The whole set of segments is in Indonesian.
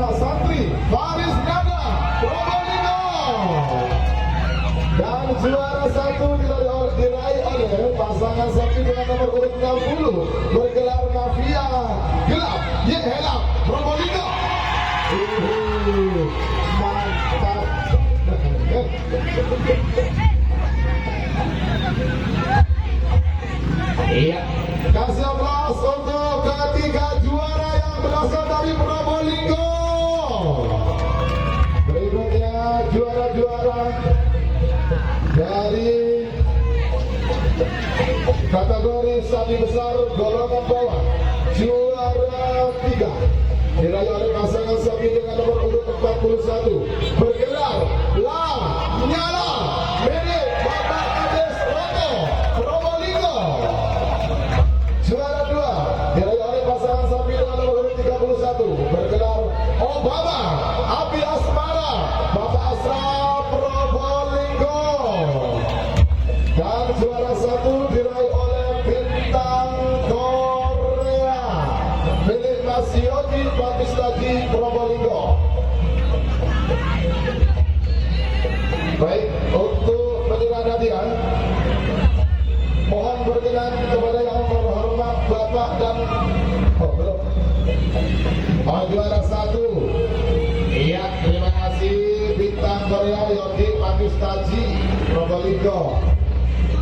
anak santri Faris Nada Probolinggo. Dan juara satu diraih oleh pasangan sapi dengan nomor urut 60 bergelar Mafia Gelap Helap Probolinggo. Mantap. Iya, kasih aplaus untuk ketiga juara yang berasal dari Probolinggo. Berikutnya juara-juara dari kategori sapi besar golongan bawah, juara 3 diraih oleh pasangan sapi dengan nomor urut 41 bergelar La Nyala milik Bapak Kades Roto Probolinggo. Juara 2 diraih oleh pasangan sapi dengan nomor urut 31 bergelar Obama Api Asmara Bapak Asra Probolinggo. Dan juara 1 diraih oleh Bintang Korea milik Mas Yogi Batistadi Probolinggo. Baik, untuk penyerahan hadiah mohon berkenan kepada yang terhormat Bapak dan juara 1. Iya, terima kasih Bintang Korea Yogi Batistadi Probolinggo.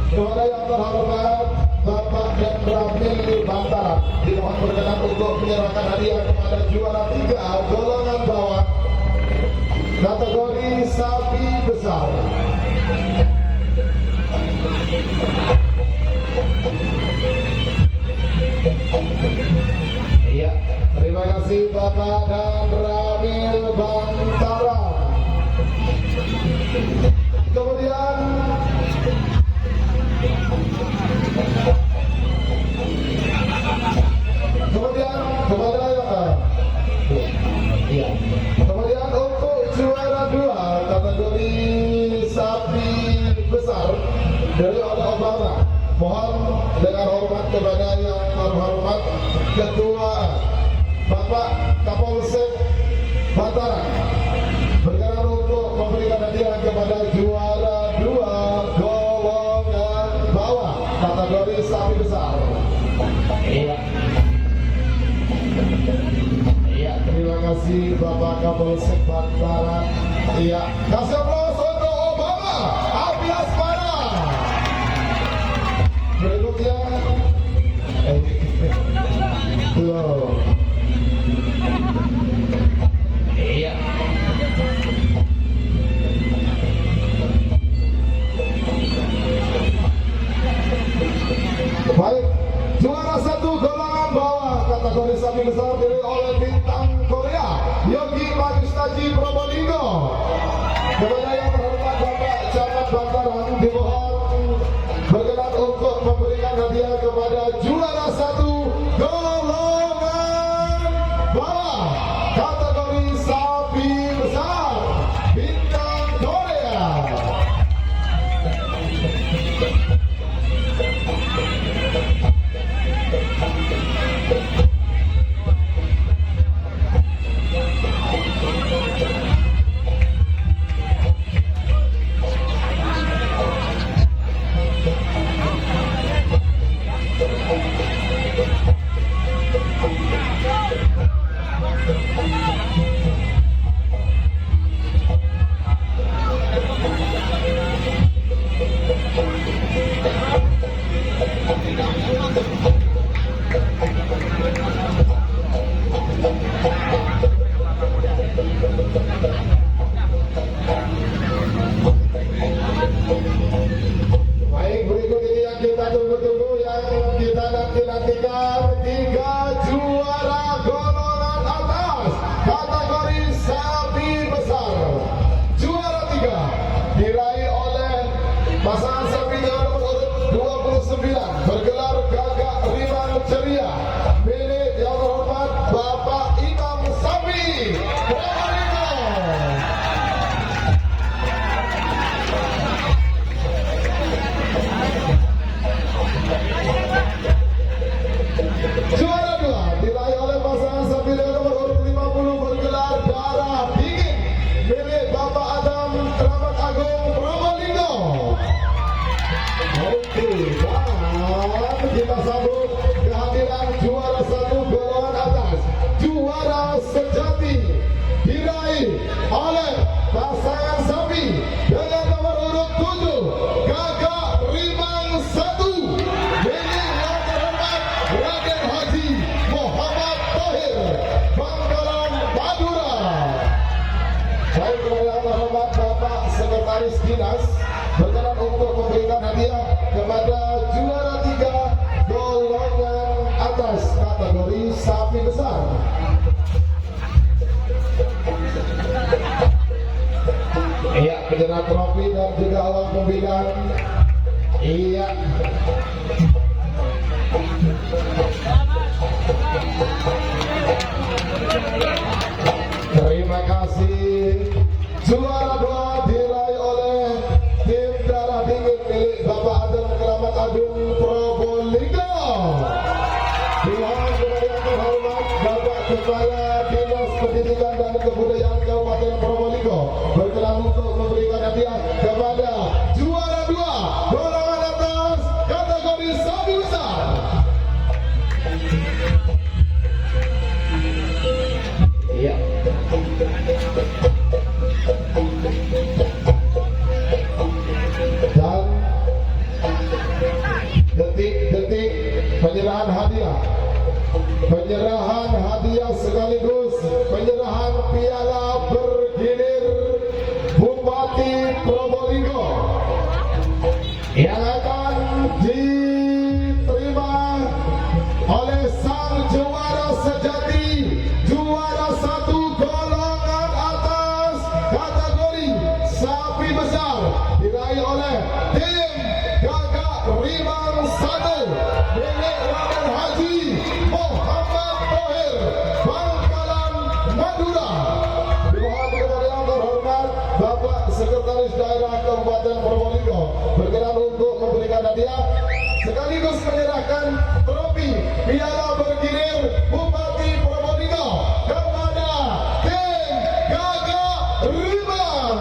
Kepada yang terhormat Bapak dan Ramil Bantara dimohon berkenan untuk menyerahkan hadiah kepada juara 3 golongan bawah kategori sapi besar. Iya, terima kasih Bapak dan Ramil Bantara. Kemudian kemudian untuk juara 2 kategori sapi besar dari oleh Obama, mohon dengan hormat kepada yang terhormat Ketua Bapak Kapolsek Bantara berkenan untuk memberikan hadiah kepada juara 2 golongan bawah kategori sapi besar. Iya, terima kasih Bapak Kapolsek Bantara. Iya, kasih aplaus untuk Obama Api Asmara. Berikutnya iya. Baik, juara 1 golongan bawah kategori sapi besar diri oleh Bintang Korea Yogi Batistadi Probolinggo. Kepada yang terhormat Bapak Camat Bantaran dimohon berkenan untuk memberikan hadiah kepada juara 1 golongan bawah kategori sapi besar Bintang Korea. Baik, berikut ini yang kita tunggu-tunggu, yang kita nanti-nantikan, 3 juara golongan atas kategori sapi besar. Juara 3 diraih oleh pasangan sapi dengan nomor 29 bergelar Gagak Riman Ceria milik yang terhormat Bapak Imam Sapi Probolinggo. Juara 2 diraih oleh pasangan sapi dengan nomor urut 50 bergelar Dinas berkenan untuk memberikan hadiah kepada juara 3 golongan atas kategori sapi besar. Iya, penyerah trofi dan juga uang pembinaan. Iya. Terima kasih. Juara 2 diraih oleh tim darah dingin milik Bapak Adel Keramat Agung Probolinggo. Dengan yang terhormat Bapak Kepala Dinas Pendidikan dan Kebudayaan Kabupaten Probolinggo berkenan untuk memberikan hadiah kepada juara 2 golongan atas kategori sapi besar. Iya. Dan detik-detik penyerahan hadiah sekaligus penyerahan piala bergilir Bupati Probolinggo yang akan diterima oleh sang juara sejati, juara 1 golongan atas kategori sapi besar diraih oleh tim Gagak Rimang 1 milik Raden Haji Muhammad Tohir Bangkalan Madura. Dimohon kepada yang terhormat Bapak Sekretaris Daerah Kabupaten Probolinggo berkenan untuk memberikan hadiah sekaligus menyerahkan trofi piala bergilir Bupati Probolinggo kepada tim Gagak Rimang.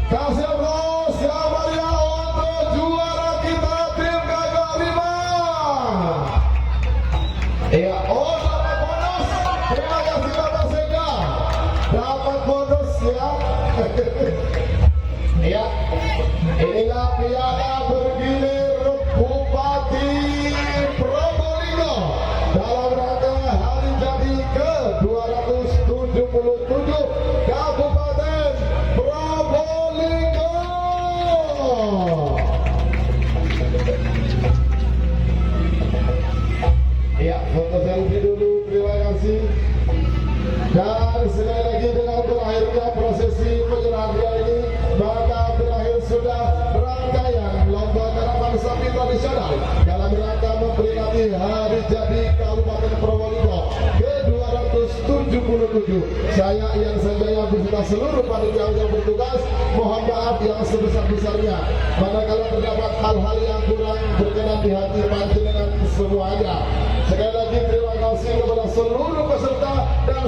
Kasih bros yang meriah untuk juara kita tim Gagak Rimang. Iya, oh dapat bonus. Terima kasih Bapak Sega. Dapat bonus ya. Iya, inilah piala bergilir Bupati Probolinggo dalam rangka hari jadi ke-277 Kabupaten Probolinggo. Ya, foto selfie dulu, terima kasih. Dan sekali lagi dengan berakhirnya prosesi penyerahan hadiah ini, maka berakhir sudah rangkaian lomba karapan sapi tradisional dalam rangka memperingati hari jadi Kabupaten Probolinggo ke-277. Saya Ian Sanjaya beserta seluruh panitia yang bertugas mohon maaf yang sebesar-besarnya manakala terdapat hal-hal yang kurang berkenan di hati panjenengan semuanya. Sekali lagi terima kasih kepada seluruh peserta